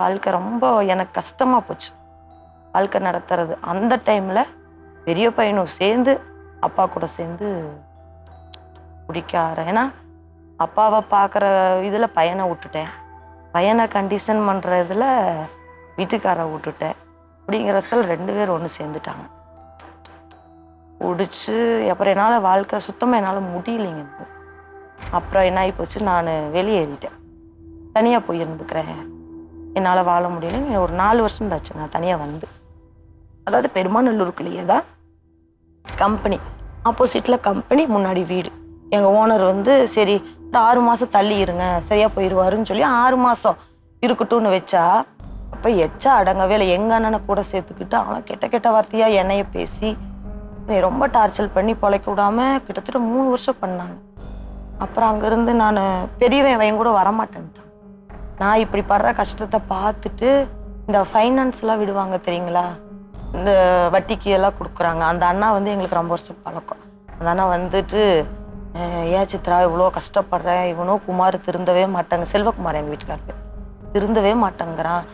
வாழ்க்கை ரொம்ப எனக்கு கஷ்டமாக போச்சு வாழ்க்கை நடத்துறது. அந்த டைமில் பெரிய பையனும் சேர்ந்து அப்பா கூட சேர்ந்து குடிக்க ஏன்னா அப்பாவை பார்க்குற இதில் பையனை விட்டுட்டேன், பையனை கண்டிஷன் பண்ணுற இதில் வீட்டுக்காரை விட்டுட்டேன். அப்படிங்கிறதால 2 பேரும் ஒன்று சேர்ந்துட்டாங்க. குடிச்சு அப்புறம் என்னால் வாழ்க்கை சுத்தமாக என்னால் முடியலைங்க. அப்புறம் என்ன ஆகி போச்சு, நான் வெளியேறிட்டேன், தனியாக போய் இருந்துக்கிறேன், என்னால் வாழ முடியல. ஒரு 4 வருஷம் தாச்சு நான் தனியாக வந்து. அதாவது பெருமாநல்லூருக்குள்ளேயே தான் கம்பெனி, ஆப்போசிட்டில் கம்பெனி, முன்னாடி வீடு. எங்கள் ஓனர் வந்து சரி ஒரு 6 மாதம் தள்ளி இருங்க சரியாக போயிடுவாருன்னு சொல்லி 6 மாதம் இருக்கட்டும்னு வச்சா, அப்போ எச்சா அடங்கவே இல்லை. எங்கள் அண்ணனை கூட சேர்த்துக்கிட்டு அவன் கெட்ட வார்த்தையாக என்னைய பேசி ரொம்ப டார்ச்சர் பண்ணி பொழைக்க விடாமல் கிட்டத்தட்ட 3 வருஷம் பண்ணாங்க. அப்புறம் அங்கேருந்து நான் பெரியவன் கூட வரமாட்டேன்ட்டான். நான் இப்படி படுற கஷ்டத்தை பார்த்துட்டு இந்த ஃபைனான்ஸ்லாம் விடுவாங்க தெரியுங்களா, இந்த வட்டிக்கு எல்லாம் கொடுக்குறாங்க. அந்த அண்ணா வந்து எங்களுக்கு ரொம்ப வருஷம் பழக்கம். அந்த அண்ணா வந்துட்டு ஏன் சித்ரா இவ்வளோ கஷ்டப்படுறேன், இவனும் குமார் திருந்தவே மாட்டாங்க, செல்வகுமார் எங்கள் வீட்டுக்காரர் திருந்தவே மாட்டேங்கிறான்,